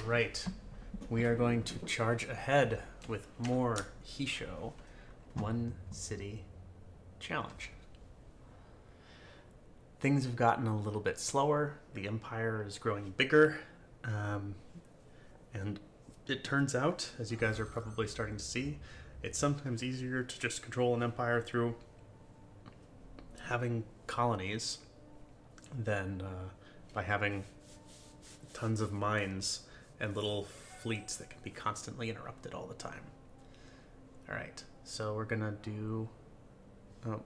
Right. We are going to charge ahead with more Hissho One City Challenge. Things have gotten a little bit slower. The Empire is growing bigger. And it turns out, as you guys are probably starting to see, it's sometimes easier to just control an empire through having colonies than by having tons of mines and little fleets that can be constantly interrupted all the time. Alright, so we're gonna do...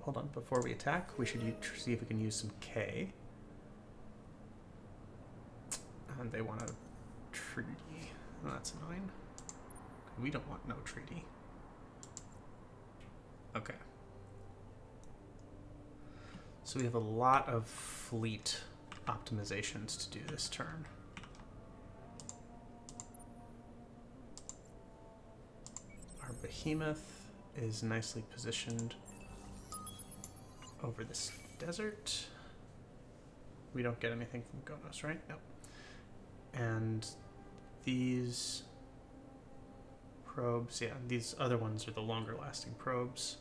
hold on, before we attack, we should see if we can use some K. And they want a treaty. Oh, that's annoying. We don't want no treaty. Okay. So we have a lot of fleet optimizations to do this turn. Our behemoth is nicely positioned over this desert. We don't get anything from Gonos, right? Nope. And these probes, yeah, these other ones are the longer lasting probes.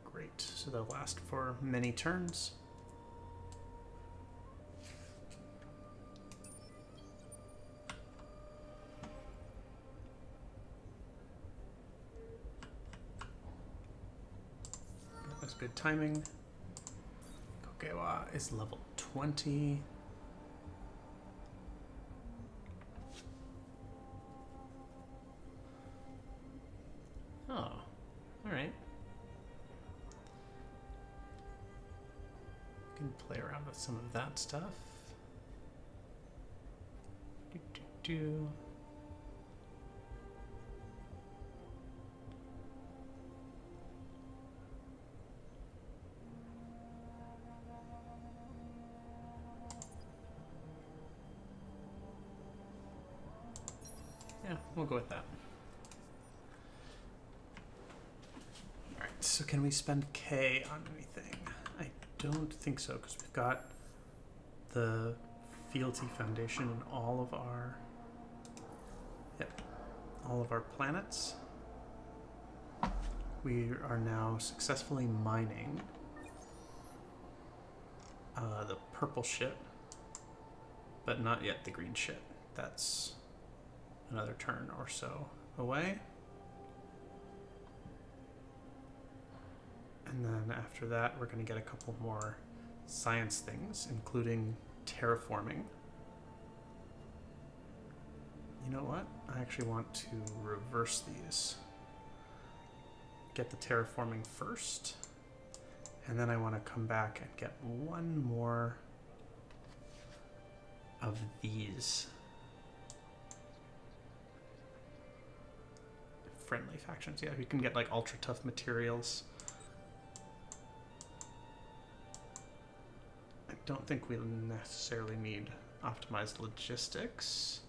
Great, so they'll last for many turns. That's good timing. Kokewa is level 20. Oh, alright. Can play around with some of that stuff. Do. Yeah, we'll go with that. Alright, so can we spend K on anything? I don't think so, because we've got the Fealty Foundation in all of our planets. We are now successfully mining the purple shit, but not yet the green shit. That's another turn or so away. And then after that, we're going to get a couple more science things, including terraforming. You know what? I actually want to reverse these. Get the terraforming first, and then I want to come back and get one more of these friendly factions. Yeah, we can get like ultra tough materials. I don't think we necessarily need optimized logistics.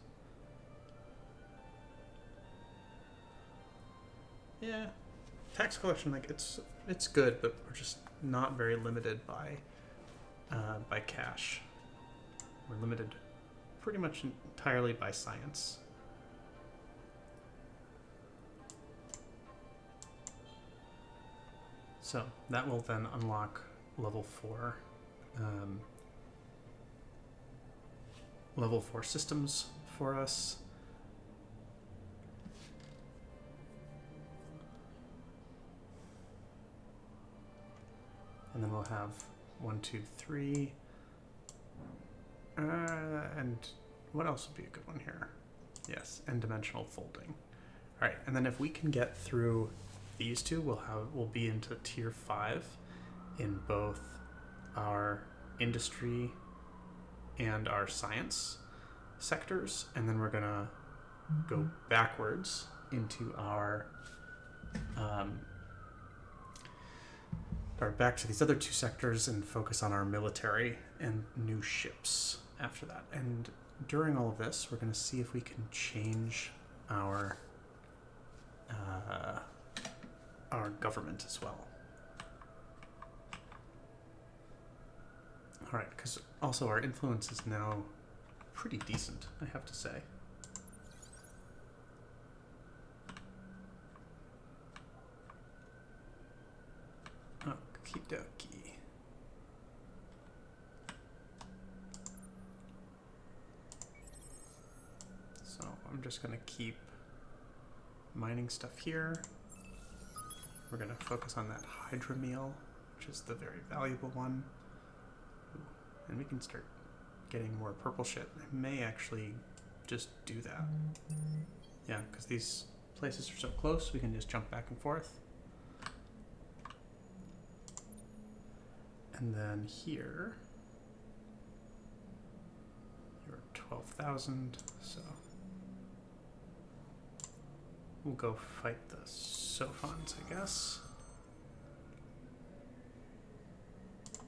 Yeah, tax collection, like it's good, but we're just not very limited by cash. We're limited pretty much entirely by science. So that will then unlock level 4 systems for us. And then we'll have 1, 2, 3. And what else would be a good one here? Yes, n-dimensional folding. All right, and then if we can get through these two, we'll be into tier 5 in both our industry and our science sectors, and then we're gonna go backwards into our back to these other two sectors and focus on our military and new ships after that. And during all of this, we're going to see if we can change our government as well. All right, because also our influence is now pretty decent, I have to say. Okie dokie. So I'm just going to keep mining stuff here. We're going to focus on that Hydra meal, which is the very valuable one. Ooh, and we can start getting more purple shit. I may actually just do that. Yeah, because these places are so close, we can just jump back and forth. And then here, you're 12,000, so we'll go fight the Sophons, I guess.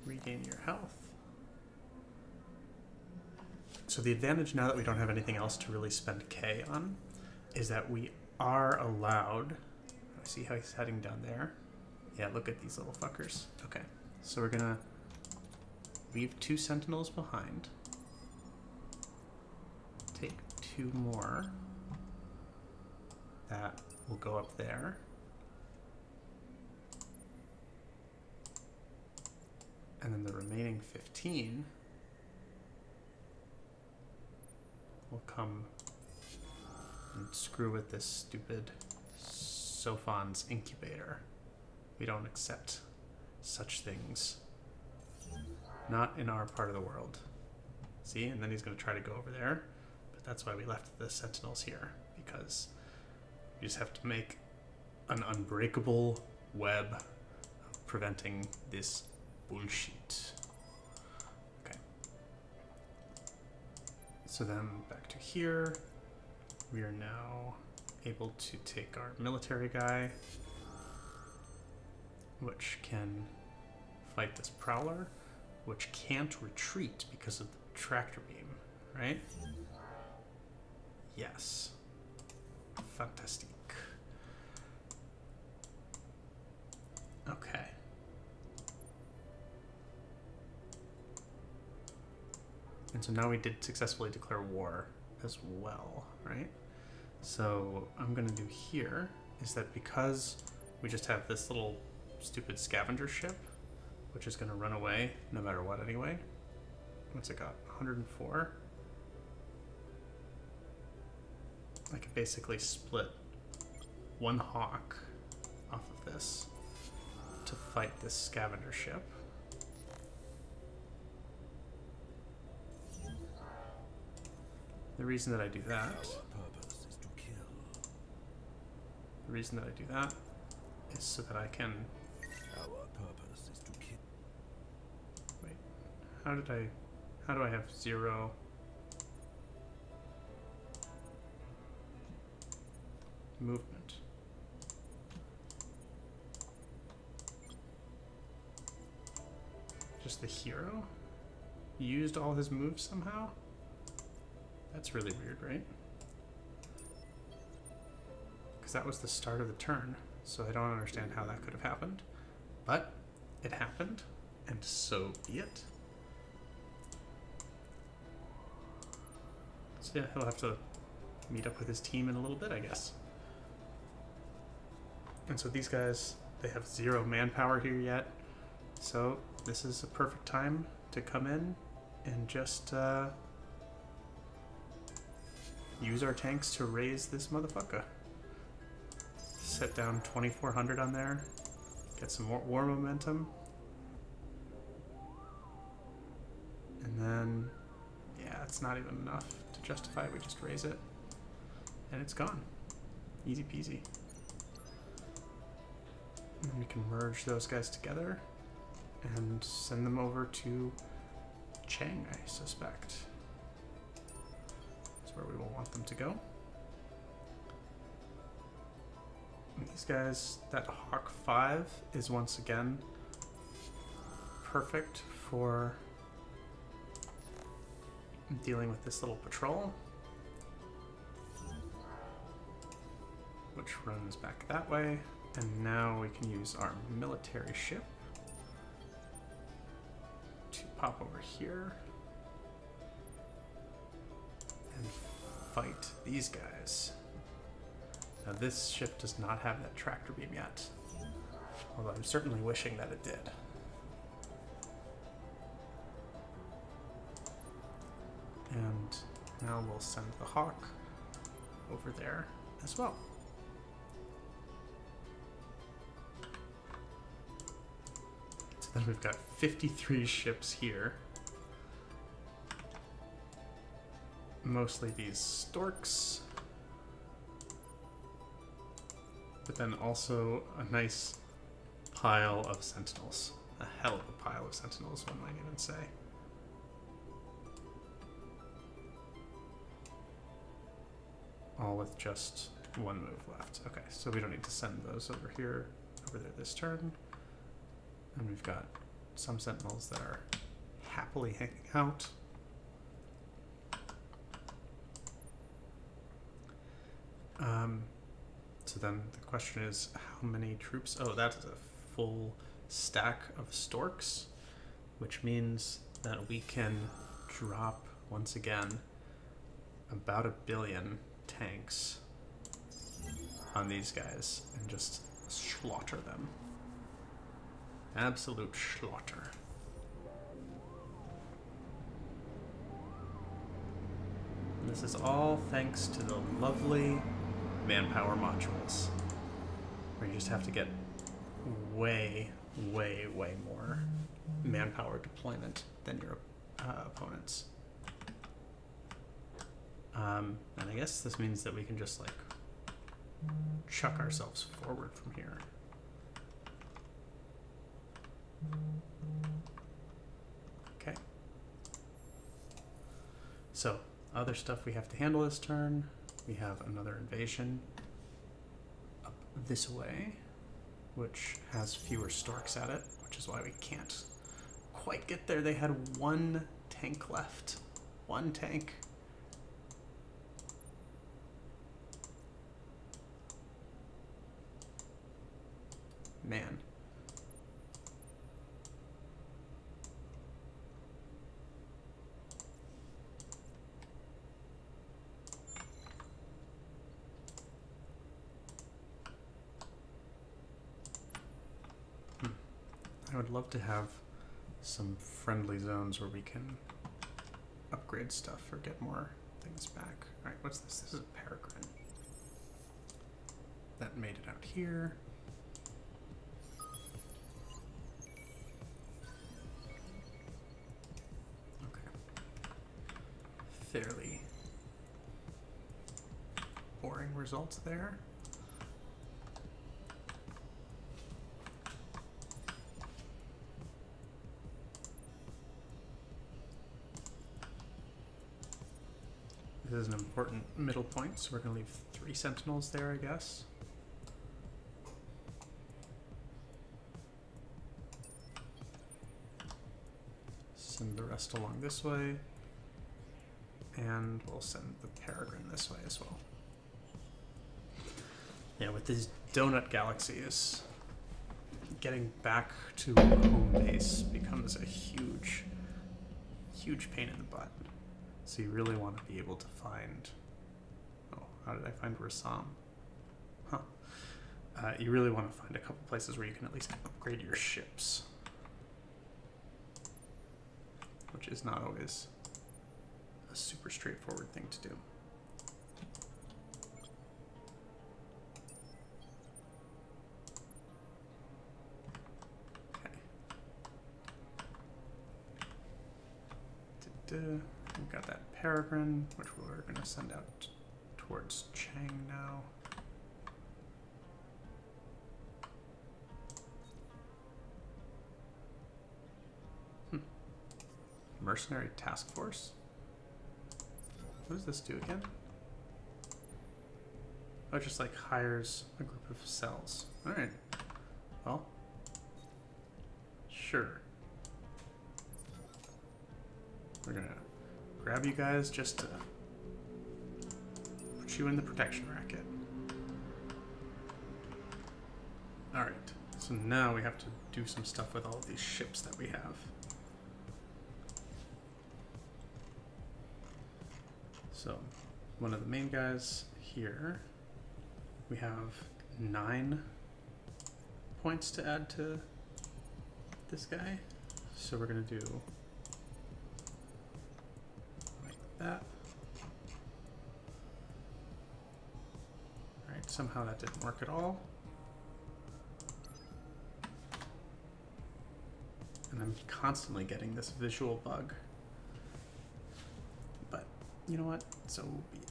Regain your health. So the advantage now that we don't have anything else to really spend K on is that we are allowed, see how he's heading down there? Yeah, look at these little fuckers. Okay, so we're gonna leave 2 sentinels behind. Take 2 more. That will go up there. And then the remaining 15 will come and screw with this stupid Sophon's incubator. We don't accept such things. Not in our part of the world. See, and then he's going to try to go over there. But that's why we left the sentinels here, because you just have to make an unbreakable web of preventing this bullshit. Okay. So then back to here. We are now able to take our military guy, which can fight this prowler, which can't retreat because of the tractor beam, right? Yes. Fantastic. Okay. And so now we did successfully declare war as well, right? So I'm going to do here is that because we just have this little stupid scavenger ship, which is going to run away no matter what anyway. What's it got? 104? I could basically split 1 hawk off of this to fight this scavenger ship. The reason that I do that is so that I can wait. How do I have 0 movement? Just the hero used all his moves somehow? That's really weird, right? Because that was the start of the turn, so I don't understand how that could have happened. But it happened, and so be it. So yeah, he'll have to meet up with his team in a little bit, I guess. And so these guys, they have 0 manpower here yet. So this is a perfect time to come in and just use our tanks to raise this motherfucker. Set down 2,400 on there. Get some more war momentum. And then, yeah, it's not even enough to justify it. We just raise it. And it's gone. Easy peasy. And we can merge those guys together and send them over to Chang, I suspect. That's where we will want them to go. And these guys, that Hawk 5 is once again perfect for dealing with this little patrol, which runs back that way. And now we can use our military ship to pop over here fight these guys. Now this ship does not have that tractor beam yet, although I'm certainly wishing that it did. And now we'll send the Hawk over there as well. So then we've got 53 ships here. Mostly these storks. But then also a nice pile of sentinels. A hell of a pile of sentinels, one might even say. All with just one move left. Okay, so we don't need to send those over here, over there this turn. And we've got some sentinels that are happily hanging out. So then the question is, how many troops? Oh, that is a full stack of storks, which means that we can drop, once again, about 1 billion tanks on these guys and just slaughter them. Absolute slaughter. And this is all thanks to the lovely manpower modules, where you just have to get way more manpower deployment than your opponents. And I guess this means that we can just like chuck ourselves forward from here. Okay. So, other stuff we have to handle this turn. We have another invasion up this way, which has fewer storks at it, which is why we can't quite get there. They had 1 tank left. 1 tank. Man. I would love to have some friendly zones where we can upgrade stuff or get more things back. Alright, what's this? This is a peregrine. That made it out here. Fairly boring results there. This is an important middle point, so we're going to leave 3 sentinels there, I guess. Send the rest along this way. And we'll send the peregrine this way as well. Yeah, with these donut galaxies, getting back to home base becomes a huge pain in the butt. So you really want to be able to find... Oh, how did I find Rassam? Huh. You really want to find a couple places where you can at least upgrade your ships. Which is not always a super straightforward thing to do. Okay. We've got that peregrine, which we're going to send out towards Chang now. Mercenary task force? What does this do again? Oh, it just like hires a group of cells. Alright. Well. Sure. We're gonna grab you guys just to put you in the protection racket. Alright. So now we have to do some stuff with all of these ships that we have. So, one of the main guys here. We have 9 points to add to this guy. So we're gonna do like that. All right, somehow that didn't work at all. And I'm constantly getting this visual bug. But you know what? So be it.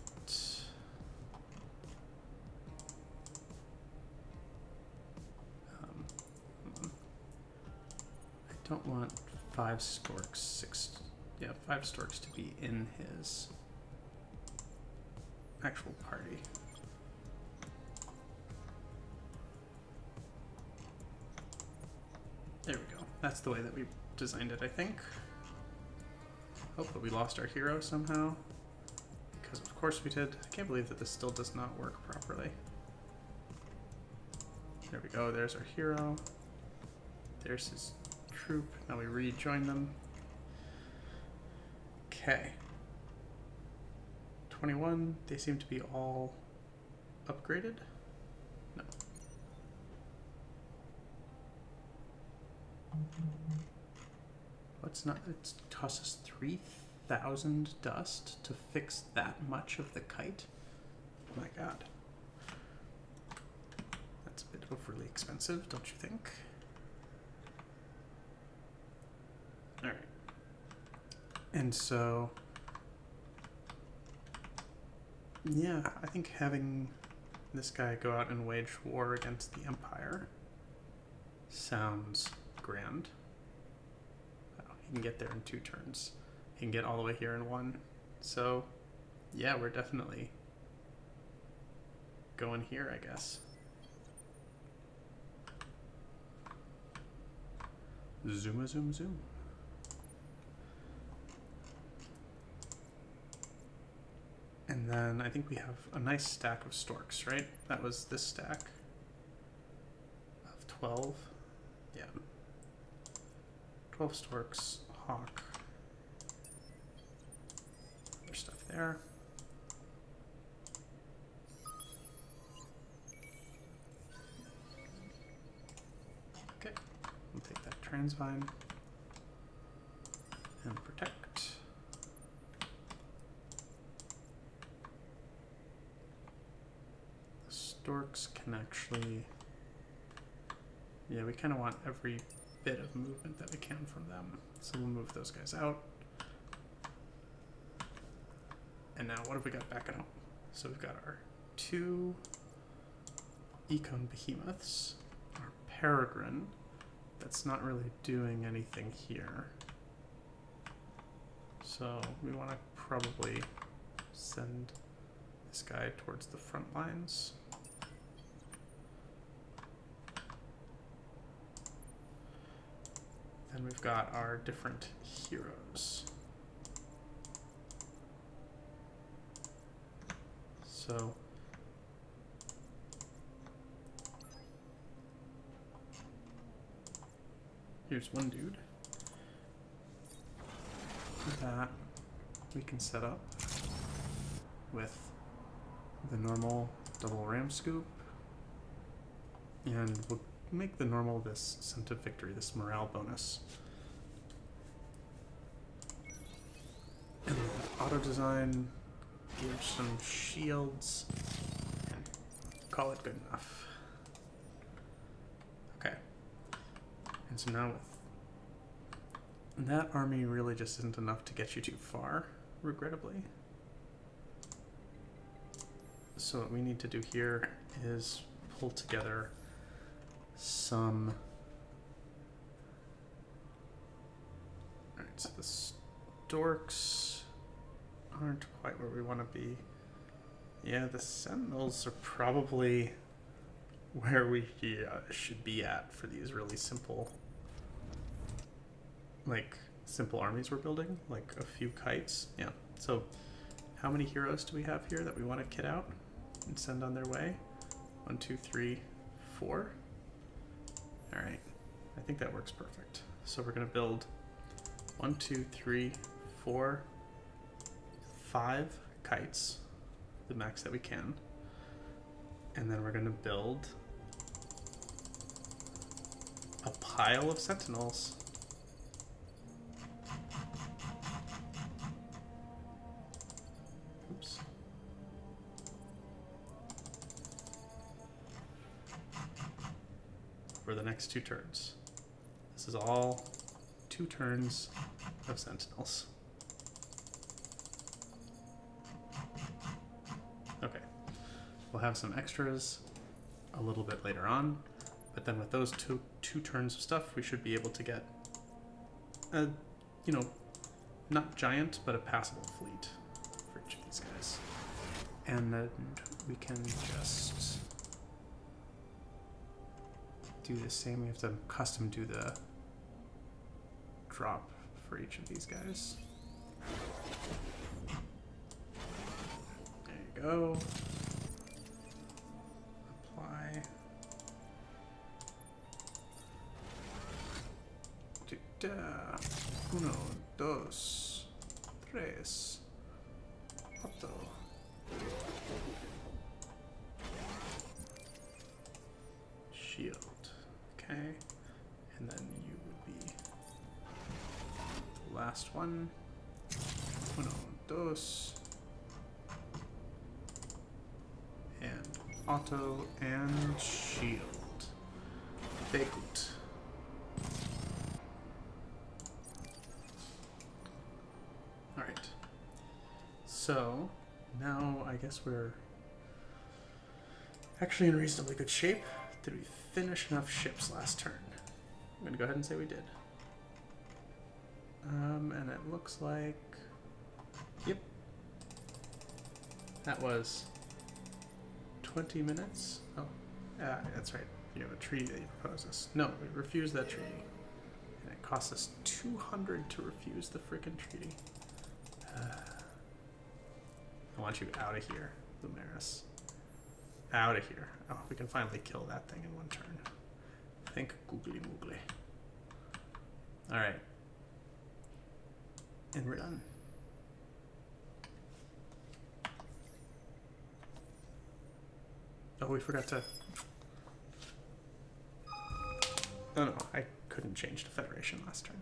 I don't want 5 storks, 5 storks to be in his actual party. There we go. That's the way that we designed it, I think. Oh, but we lost our hero somehow. Because of course we did. I can't believe that this still does not work properly. There we go. There's our hero. There's his troop. Now we rejoin them. Okay. 21. They seem to be all upgraded. No. What's not? It costs us 3,000 dust to fix that much of the kite. Oh my god. That's a bit overly expensive, don't you think? Alright. And so, yeah, I think having this guy go out and wage war against the Empire sounds grand. Oh, he can get there in 2 turns. He can get all the way here in 1. So, yeah, we're definitely going here, I guess. Zoom, zoom, zoom. And then I think we have a nice stack of storks, right? That was this stack of 12. Yeah. 12 storks, hawk. Other stuff there. Okay. We'll take that transvine and protect. Storks can actually, yeah, we kind of want every bit of movement that we can from them. So we'll move those guys out. And now what have we got backing up? So we've got our 2 econ behemoths, our peregrine, that's not really doing anything here. So we want to probably send this guy towards the front lines. Then we've got our different heroes. So here's one dude that we can set up with the normal double ram scoop, and we'll make the normal this scent of victory, this morale bonus. And the auto design gives some shields and call it good enough. Okay. And so now with that army really just isn't enough to get you too far, regrettably. So what we need to do here is pull together some. Alright, so the storks aren't quite where we want to be. Yeah, the sentinels are probably where we should be at for these really simple, simple armies we're building, like a few kites. Yeah, so how many heroes do we have here that we want to kit out and send on their way? 1, 2, 3, 4. All right, I think that works perfect. So we're gonna build 1, 2, 3, 4, 5 kites the max that we can. And then we're going to build a pile of sentinels. Oops. For the next 2 turns. This is all 2 turns of sentinels. Okay. We'll have some extras a little bit later on, but then with those two turns of stuff, we should be able to get a, you know, not giant, but a passable fleet for each of these guys. And then we can just do the same. We have to custom do the drop for each of these guys. There you go. Apply. Uno, dos, tres, cuatro. Shield. Okay. And then you would be the last one. Uno, dos. And auto and shield. Very good. Alright. So, now I guess we're actually in reasonably good shape. Did we finish enough ships last turn? I'm going to go ahead and say we did. And it looks like... Yep. That was 20 minutes. Oh, that's right. You have a treaty that you propose us. No, we refused that treaty. And it cost us 200 to refuse the frickin' treaty. I want you out of here, Lumeris. Out of here. Oh, we can finally kill that thing in 1 turn. Think googly moogly. Alright. And we're done. Oh, we forgot to... Oh no, I couldn't change to Federation last turn.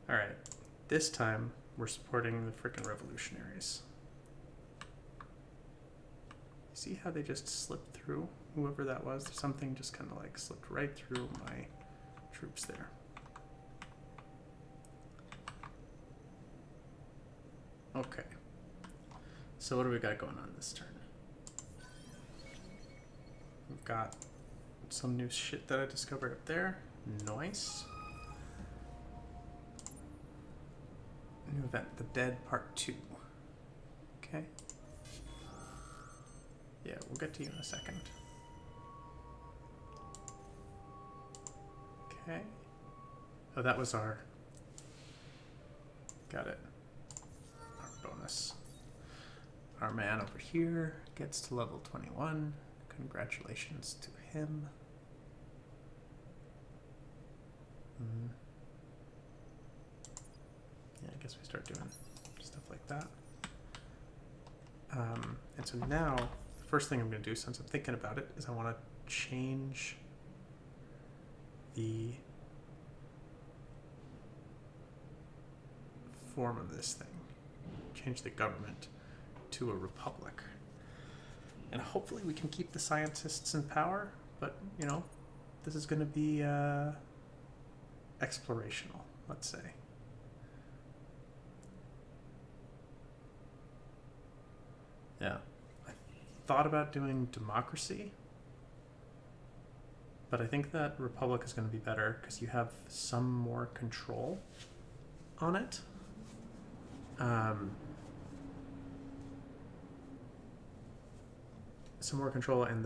Alright. This time, we're supporting the frickin' revolutionaries. See how they just slipped through? Whoever that was, something just kind of like slipped right through my troops there. Okay. So what do we got going on this turn? We've got some new shit that I discovered up there. Nice. New event, The Dead Part 2. Okay. Yeah, we'll get to you in a second. Okay. Oh, that was our... Got it. Our bonus. Our man over here gets to level 21. Congratulations to him. Yeah, I guess we start doing stuff like that. And so now, the first thing I'm going to do, since I'm thinking about it, is I want to change the form of this thing. Change the government to a republic. And hopefully we can keep the scientists in power, but, you know, this is going to be explorational, let's say. Yeah. I thought about doing democracy, but I think that republic is going to be better because you have some more control on it. Some more control, and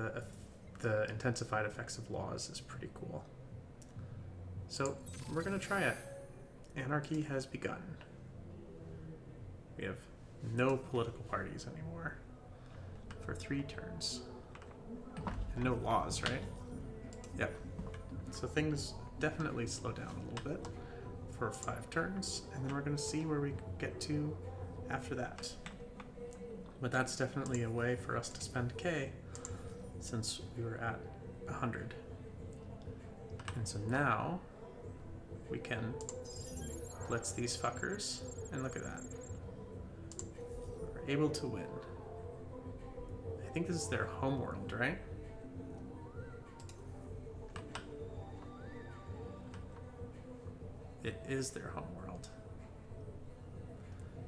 the intensified effects of laws is pretty cool. So we're going to try it. Anarchy has begun. We have no political parties anymore for 3 turns. And no laws, right? Yep. So things definitely slow down a little bit for 5 turns, and then we're going to see where we get to after that. But that's definitely a way for us to spend K, since we were at 100. And so now we can blitz these fuckers, and look at that. We're able to win. I think this is their homeworld, right? It is their homeworld.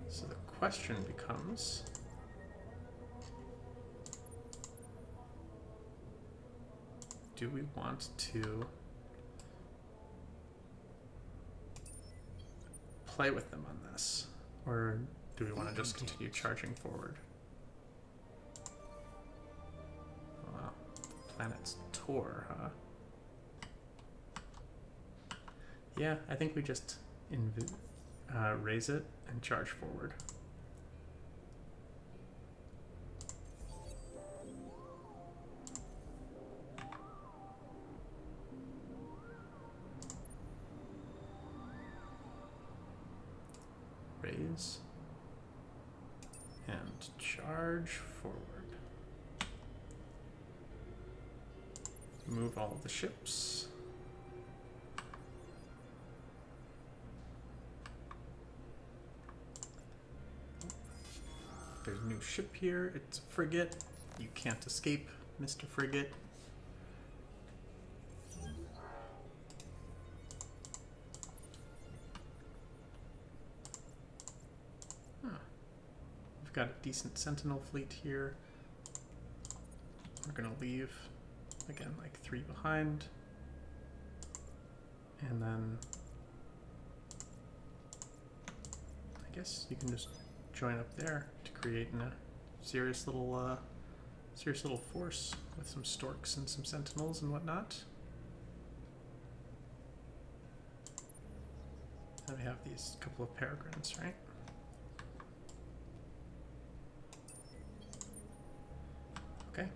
So the question becomes, do we want to play with them on this? Or do we want to just continue charging forward? Wow, planet's tour, huh? Yeah, I think we just raise it and charge forward. Raise and charge forward. Move all of the ships. There's a new ship here. It's a frigate. You can't escape, Mr. Frigate. Huh. We've got a decent Sentinel fleet here. We're gonna leave, again, like 3 behind. And then I guess you can just join up there to create a serious little force with some storks and some sentinels and whatnot. Then we have these couple of peregrines, right? Okay,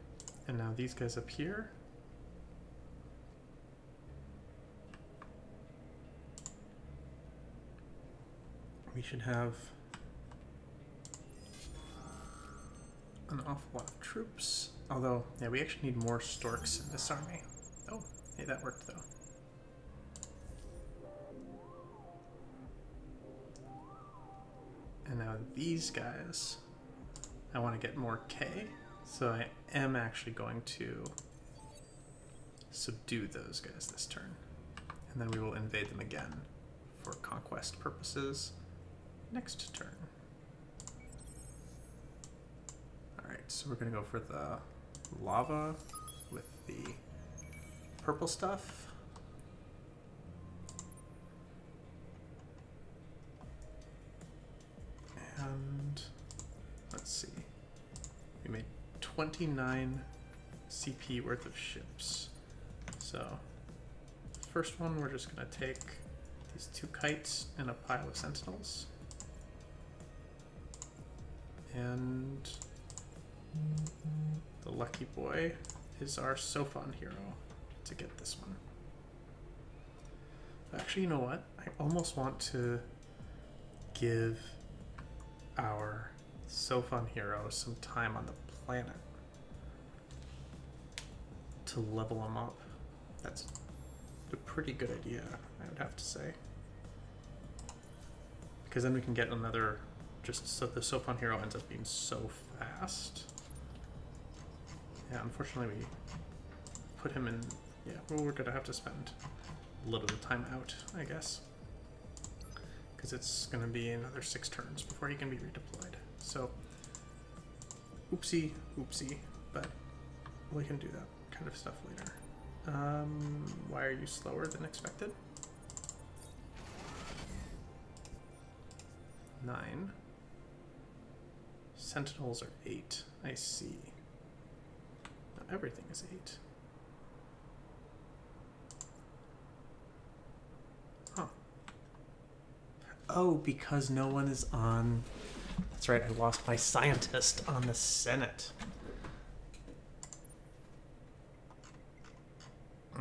and now these guys up here. We should have an awful lot of troops. Although, yeah, we actually need more storks in this army. Oh, hey, that worked though. And now these guys, I want to get more K, so I am actually going to subdue those guys this turn. And then we will invade them again for conquest purposes next turn. So we're going to go for the lava with the purple stuff. And let's see. We made 29 CP worth of ships. So first one, we're just going to take these 2 kites and a pile of sentinels. And the lucky boy is our Sophon hero to get this one. Actually, you know what? I almost want to give our Sophon hero some time on the planet to level him up. That's a pretty good idea, I would have to say. Because then we can get another, just so the Sophon hero ends up being so fast. Yeah, unfortunately we put him in, yeah, well, we're gonna have to spend a little bit of time out, I guess. Because it's gonna be another 6 turns before he can be redeployed. So, oopsie, but we can do that kind of stuff later. Why are you slower than expected? 9. Sentinels are 8, I see. Everything is 8. Huh. Oh, because no one is on... That's right, I lost my scientist on the Senate.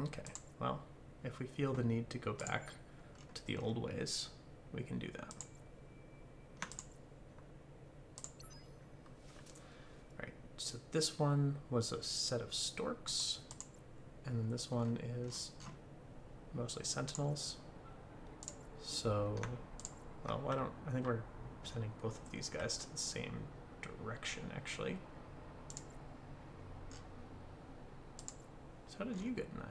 Okay, well, if we feel the need to go back to to the old ways, we can do that. Right, so this one was a set of storks, and then this one is mostly sentinels. So, well, I think we're sending both of these guys to the same direction, actually. So how did you get 9?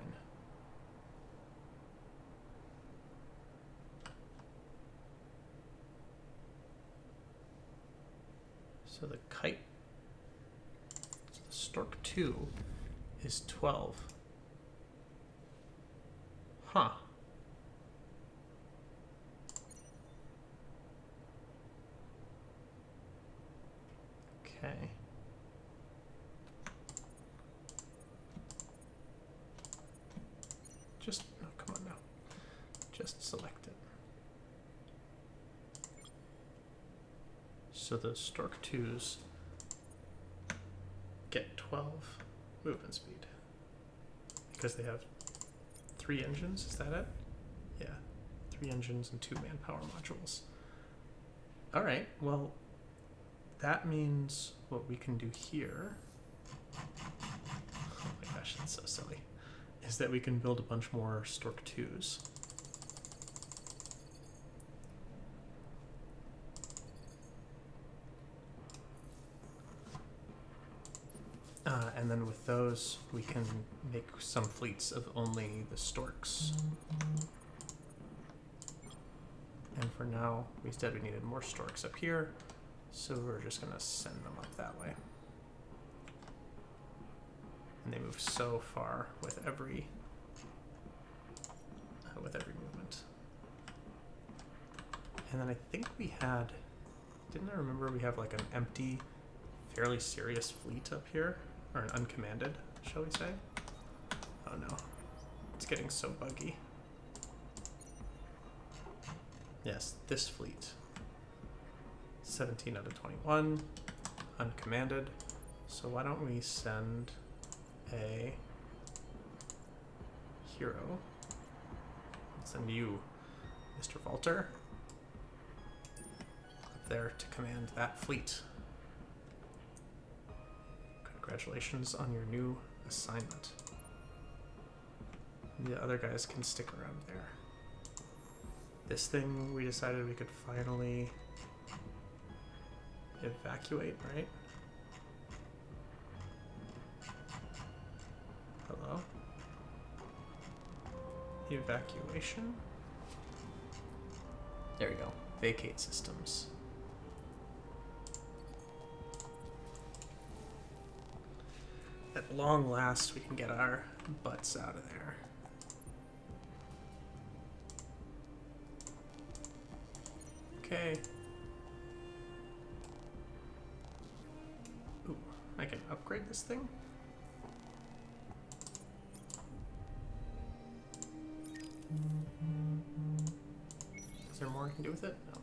So the kite, so the stork 2 is 12. Huh. Okay. Just, oh, come on now. Just select it. So the stork 2s get 12 movement speed because they have 3 engines, is that it? Yeah, 3 engines and 2 manpower modules. All right, well, that means what we can do here, oh my gosh, that's so silly, is that we can build a bunch more stork 2s. And then with those, we can make some fleets of only the storks. And for now, we said we needed more storks up here, so we're just gonna send them up that way. And they move so far with every movement. And then I think we had, didn't I remember we have like an empty, fairly serious fleet up here? Or an uncommanded, shall we say? Oh no, it's getting so buggy. Yes, this fleet. 17 out of 21, uncommanded. So why don't we send a hero? Send you, Mr. Valter, up there to command that fleet. Congratulations on your new assignment. The other guys can stick around there. This thing we decided we could finally evacuate, right? Hello? Evacuation? There we go. Vacate systems. At long last, we can get our butts out of there. Okay. Ooh, I can upgrade this thing? Is there more I can do with it? No.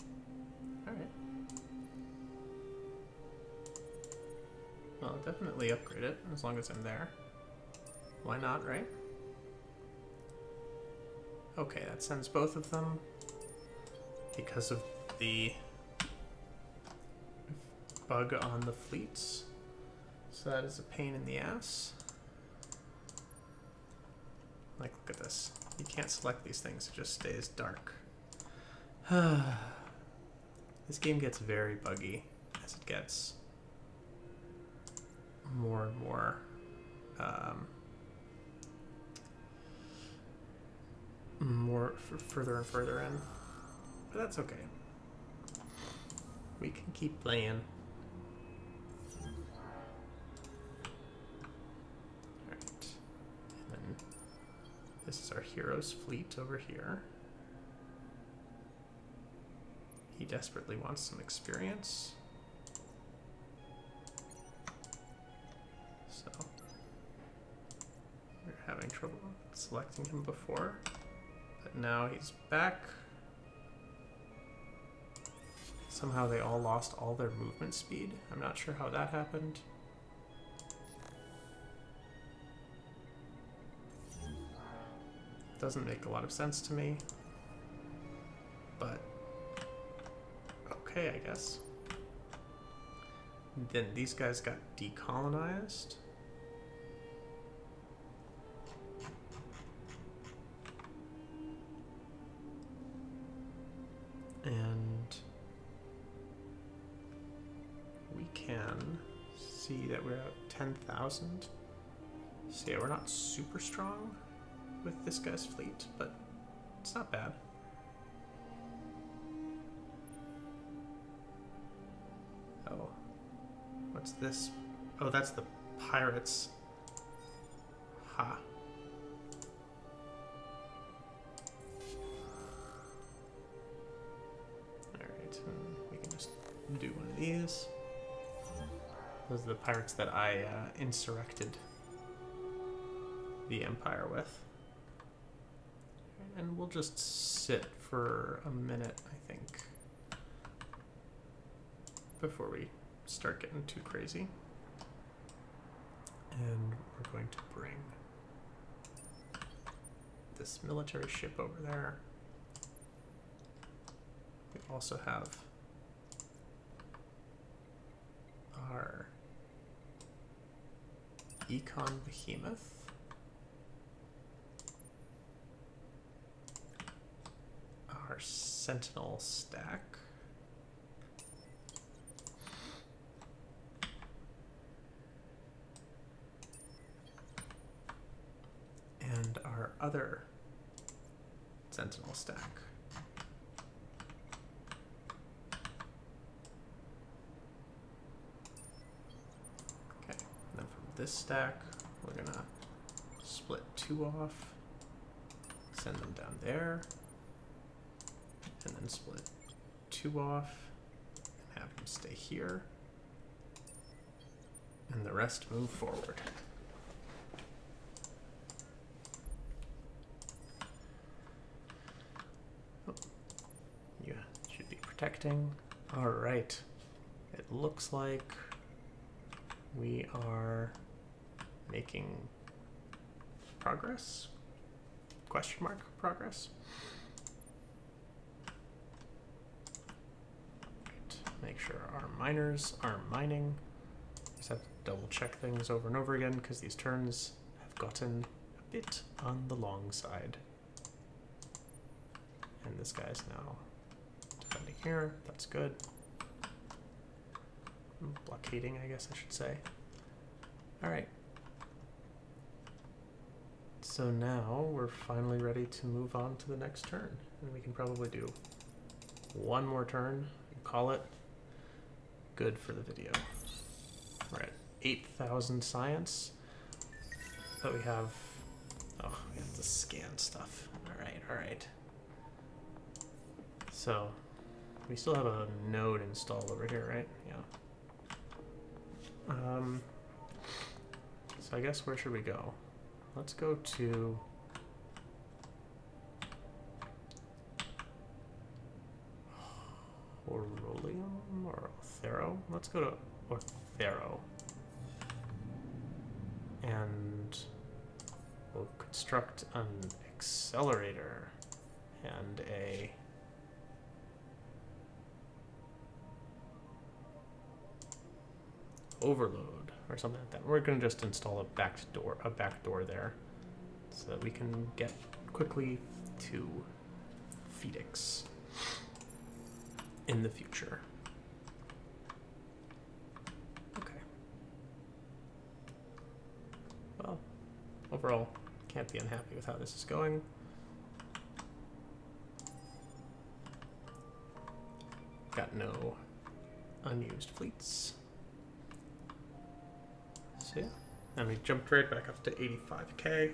Alright. Well, I'll definitely upgrade it, as long as I'm there. Why not, right? Okay, that sends both of them because of the bug on the fleets. So that is a pain in the ass. Like, look at this. You can't select these things, it just stays dark. This game gets very buggy as it gets more and more further and further in, but that's okay. We can keep playing. Alright, and then this is our hero's fleet over here. He desperately wants some experience. So, we were having trouble selecting him before, but now he's back. Somehow they all lost all their movement speed. I'm not sure how that happened. Doesn't make a lot of sense to me. okay, I guess. Then these guys got decolonized. And we can see that we're at 10,000. So yeah, we're not super strong with this guy's fleet, but it's not bad. Oh, what's this? Oh, that's the pirates. Ha. Alright, we can just do one of these. Those are the pirates that I insurrected the Empire with. And we'll just sit for a minute, I think, before we start getting too crazy. And we're going to bring this military ship over there. We also have our Econ Behemoth. Our Sentinel stack. And our other Sentinel stack. Okay, and then from this stack, we're gonna split 2 off, send them down there, and then split 2 off, and have them stay here, and the rest move forward. Oh, you should be protecting. All right, it looks like we are making progress? Question mark progress? Make sure our miners are mining. Just have to double check things over and over again because these turns have gotten a bit on the long side. And this guy's now defending here. That's good. Blockading, I guess I should say. All right. So now we're finally ready to move on to the next turn. And we can probably do one more turn and call it good for the video. We're at 8,000 science. But we have, oh, we have to scan stuff. All right. So we still have a node installed over here, right? Yeah. So I guess where should we go? Let's go to Orolium or Othero. Let's go to Othero. And we'll construct an accelerator and a overload or something like that. We're going to just install a back door there so that we can get quickly to Phoenix in the future. Okay. Well, overall, can't be unhappy with how this is going. Got no unused fleets. So yeah, and we jumped right back up to 85k.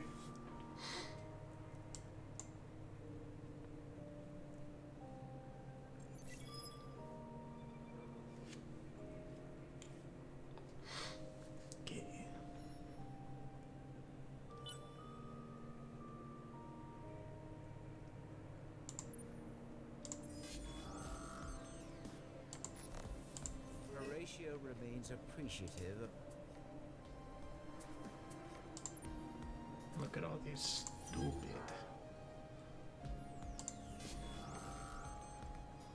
Horatio remains appreciative of. Look at all these stupid.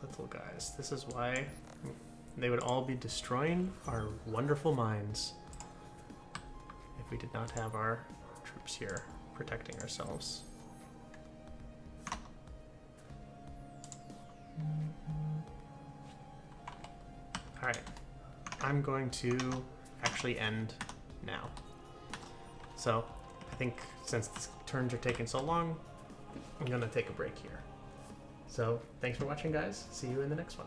little guys. This is why they would all be destroying our wonderful mines if we did not have our troops here protecting ourselves. Alright, I'm going to actually end now. So, I think since the turns are taking so long, I'm going to take a break here. So, thanks for watching, guys. See you in the next one.